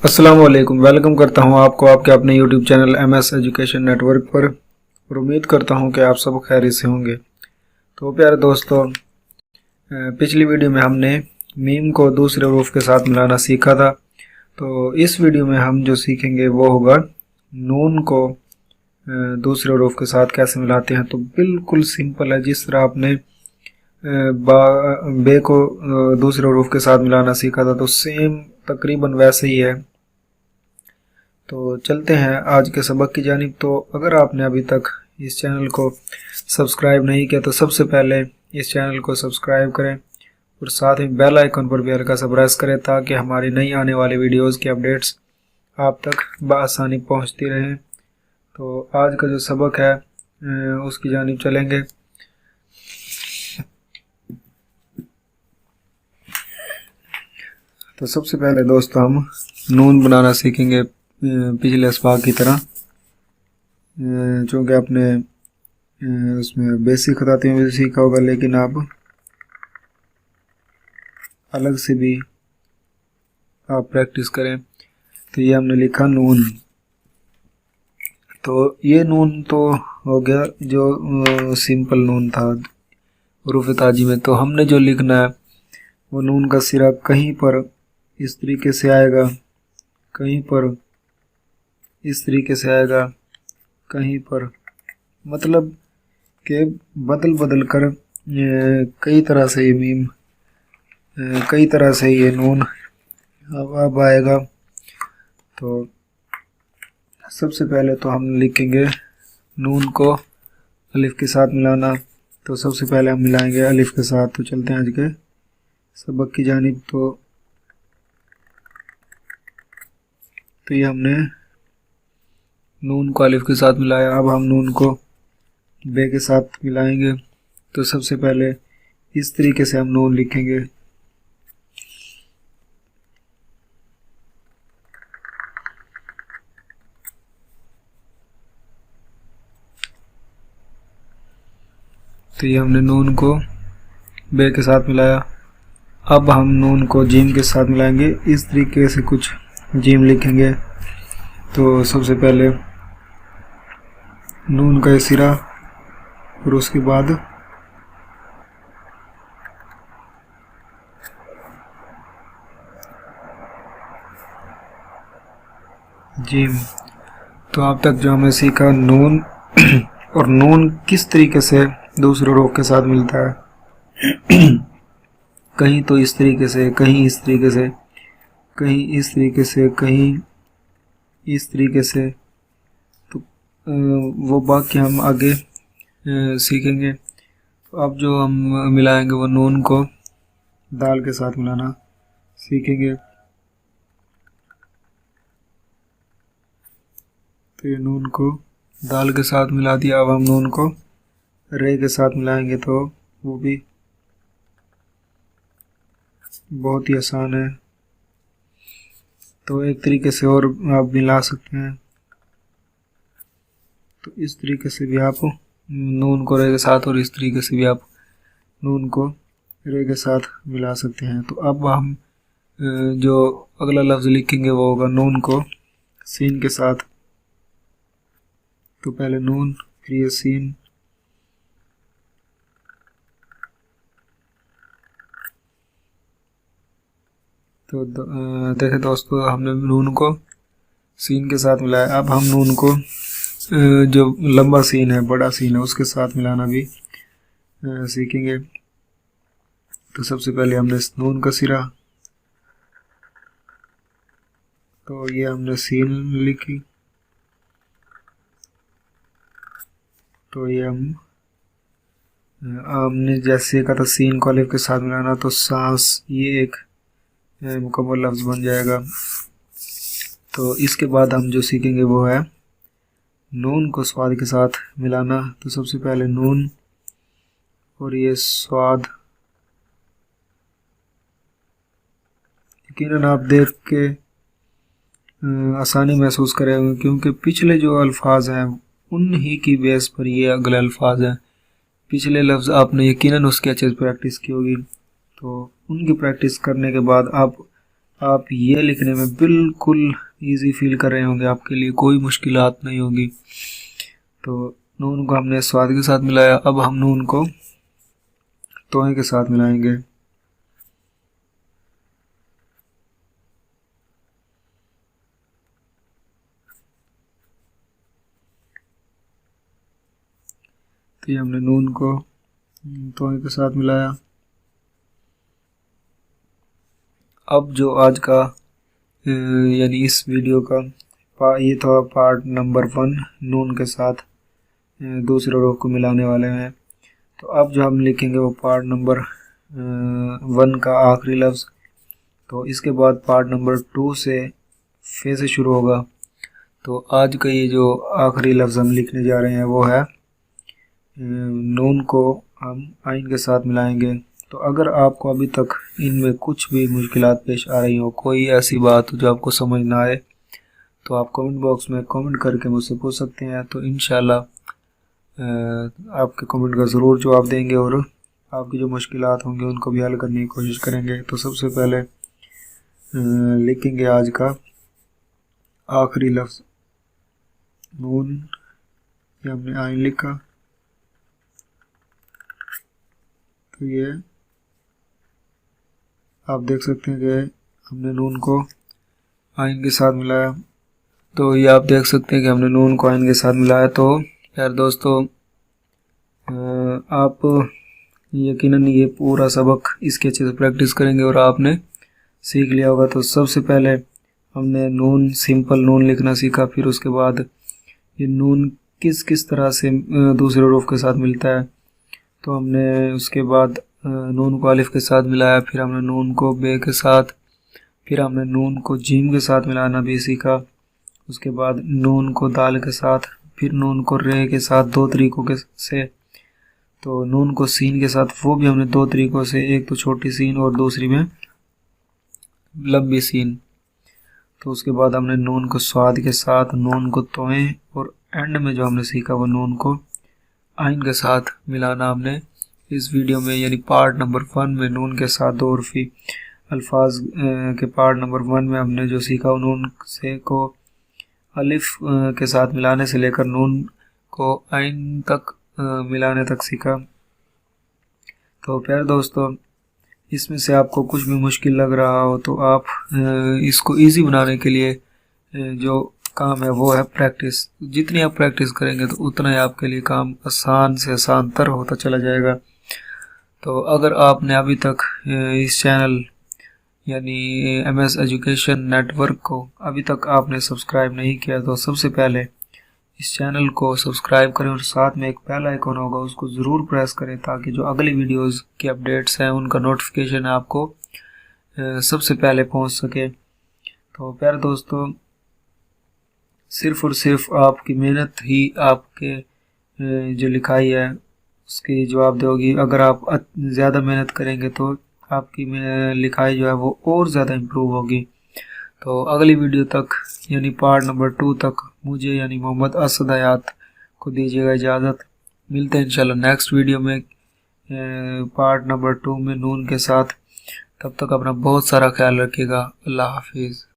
अस्सलाम वालेकुम। वेलकम करता हूं आपको आपके अपने YouTube channel MS education network पर और उम्मीद करता हूं कि आप सब खैरियत से होंगे। तो प्यारे दोस्तों, पिछली वीडियो में हमने मीम को दूसरे हरूफ के साथ मिलाना सीखा था। तो इस वीडियो में हम जो सीखेंगे वो होगा नून को दूसरे हरूफ के साथ कैसे मिलाते हैं। तो बिल्कुल सिंपल है, जिस तरह आपने बे को दूसरे हरूफ के साथ मिलाना सीखा था तो सेम तकरीबन वैसे ही है। तो चलते हैं आज के सबक की जानिब। तो अगर आपने अभी तक इस चैनल को सब्सक्राइब नहीं किया तो सबसे पहले इस चैनल को सब्सक्राइब करें और साथ ही बेल आइकन पर भी हल्का सा प्रेस करें ताकि हमारी नई आने वाली वीडियोस की अपडेट्स आप तक बआसानी पहुंचती रहें। तो आज का जो सबक है उसकी जानिब चलेंगे। तो सबसे पहले दोस्तों हम नून बनाना सीखेंगे पिछले असबाक की तरह। चूँकि आपने उसमें बेसिक खताती में भी सीखा होगा, लेकिन आप अलग से भी आप प्रैक्टिस करें। तो ये हमने लिखा नून। तो ये नून तो हो गया जो सिंपल नून था हरूफ ताजी में। तो हमने जो लिखना है वो नून का सिरा कहीं पर इस तरीके से आएगा, कहीं पर इस तरीके से आएगा, कहीं पर, मतलब कि बदल बदल कर कई तरह से ये मीम, कई तरह से ये नून अब आएगा। तो सबसे पहले तो हम लिखेंगे नून को अलिफ के साथ मिलाना। तो सबसे पहले हम मिलाएंगे अलिफ के साथ। तो चलते हैं आज के सबक की जानिब। तो ये हमने नून को अलिफ के साथ मिलाया। अब हम नून को बे के साथ मिलाएंगे। तो सबसे पहले इस तरीके से हम नून लिखेंगे। तो ये हमने नून को बे के साथ मिलाया। अब हम नून को जीम के साथ मिलाएंगे। इस तरीके से कुछ जीम लिखेंगे। तो सबसे पहले नून का सिरा और उसके बाद जीम। तो अब तक जो हमने सीखा नून और नून किस तरीके से दूसरे हरूफ के साथ मिलता है। कहीं तो इस तरीके से, कहीं इस तरीके से, कहीं इस तरीके से, कहीं इस तरीके से। तो वो बाकी हम आगे सीखेंगे। तो अब जो हम मिलाएंगे वो नून को दाल के साथ मिलाना सीखेंगे। तो ये नून को दाल के साथ मिला दिया। अब हम नून को रे के साथ मिलाएंगे तो वो भी बहुत ही आसान है। तो एक तरीके से और आप मिला सकते हैं। तो इस तरीके से भी आप नून को रे के साथ और इस तरीके से भी आप नून को रे के साथ मिला सकते हैं। तो अब हम जो अगला लफ्ज़ लिखेंगे वो होगा नून को सीन के साथ। तो पहले नून फिर ये सीन। तो देखें दोस्तों, हमने नून को सीन के साथ मिलाया। अब हम नून को जो लंबा सीन है, बड़ा सीन है, उसके साथ मिलाना भी सीखेंगे। तो सबसे पहले हमने नून का सिरा, तो ये हमने सीन लिखी। तो ये हमने जैसे कहा था सीन को अलिफ के साथ मिलाना, तो सांस, ये एक मुकम्मल लफ्ज़ बन जाएगा। तो इसके बाद हम जो सीखेंगे वो है नून को स्वाद के साथ मिलाना। तो सबसे पहले नून और ये स्वाद। यकीनन आप देख के आसानी महसूस करेंगे, क्योंकि पिछले जो अल्फाज हैं उन्हीं की बेस पर ये अगले अल्फाज हैं। पिछले लफ्ज़ आपने यकीनन उसकी अच्छे से प्रैक्टिस की होगी। तो उनकी प्रैक्टिस करने के बाद आप आप ये लिखने में बिल्कुल इजी फील कर रहे होंगे, आपके लिए कोई मुश्किलात नहीं होगी। तो नून को हमने स्वाद के साथ मिलाया, अब हम नून को तोहे के साथ मिलाएंगे। तो ये हमने नून को तोहे के साथ मिलाया। अब जो आज का यानी इस वीडियो का ये था पार्ट नंबर 1, नून के साथ दूसरे रूप को मिलाने वाले हैं। तो अब जो हम लिखेंगे वो पार्ट नंबर 1 का आखिरी लफ्ज़। तो इसके बाद पार्ट नंबर 2 से फे से शुरू होगा। तो आज का ये जो आखिरी लफ्ज़ हम लिखने जा रहे हैं वो है नून को हम आइन के साथ मिलाएंगे। तो अगर आपको अभी तक इनमें कुछ भी मुश्किलात पेश आ रही हो, कोई ऐसी बात जो आपको समझ ना आए, तो आप कमेंट बॉक्स में कमेंट करके मुझसे पूछ सकते हैं। तो इंशाल्लाह आपके कमेंट का ज़रूर जवाब देंगे और आपकी जो मुश्किलात होंगे उनको भी हल करने की कोशिश करेंगे। तो सबसे पहले लिखेंगे आज का आखिरी लफ्ज़ नून। ये हमने आइन लिखा, तो ये आप देख सकते हैं कि हमने नून को आइन के साथ मिलाया। तो ये आप देख सकते हैं कि हमने नून को आइन के साथ मिलाया। तो यार दोस्तों, आप यकीनन ये पूरा सबक इसके अच्छे से प्रैक्टिस करेंगे और आपने सीख लिया होगा। तो सबसे पहले हमने नून, सिंपल नून लिखना सीखा, फिर उसके बाद ये नून किस किस तरह से दूसरे रूफ के साथ मिलता है। तो हमने उसके बाद नून को अलिफ के साथ मिलाया, फिर हमने नून को बे के साथ, फिर हमने नून को जीम के साथ मिलाना भी सीखा। उसके बाद नून को दाल के साथ, फिर नून को रे के साथ 2 तरीकों के से। तो नून को सीन के साथ, वो भी हमने 2 तरीकों से, एक तो छोटी सीन और दूसरी में लंबी सीन। तो उसके बाद हमने नून को स्वाद के साथ, नून को तोए, और एंड में जो हमने सीखा वो नून को आइन के साथ मिलाना हमने इस वीडियो में, यानी पार्ट नंबर 1 में नून के साथ 2 हरफी अल्फाज के पार्ट नंबर 1 में हमने जो सीखा वो नून से को अलिफ के साथ मिलाने से लेकर नून को आइन तक मिलाने तक सीखा। तो प्यारे दोस्तों, इसमें से आपको कुछ भी मुश्किल लग रहा हो तो आप इसको इजी बनाने के लिए जो काम है वो है प्रैक्टिस। जितनी आप प्रैक्टिस करेंगे तो उतना ही आपके लिए काम आसान से आसान तर होता चला जाएगा। तो अगर आपने अभी तक इस चैनल यानी MS एजुकेशन नेटवर्क को अभी तक आपने सब्सक्राइब नहीं किया तो सबसे पहले इस चैनल को सब्सक्राइब करें और साथ में एक बेल आइकन होगा उसको ज़रूर प्रेस करें, ताकि जो अगली वीडियोस की अपडेट्स हैं उनका नोटिफिकेशन आपको सबसे पहले पहुंच सके। तो प्यारे दोस्तों, सिर्फ़ और सिर्फ आपकी मेहनत ही आपके जो लिखाई है उसकी जवाब दोगी। अगर आप ज़्यादा मेहनत करेंगे तो आपकी लिखाई जो है वो और ज़्यादा इम्प्रूव होगी। तो अगली वीडियो तक यानी पार्ट नंबर 2 तक मुझे यानी मोहम्मद असद हयात को दीजिएगा इजाज़त। मिलते हैं इंशाल्लाह नेक्स्ट वीडियो में पार्ट नंबर 2 में नून के साथ। तब तक अपना बहुत सारा ख्याल रखिएगा। अल्लाह हाफिज़।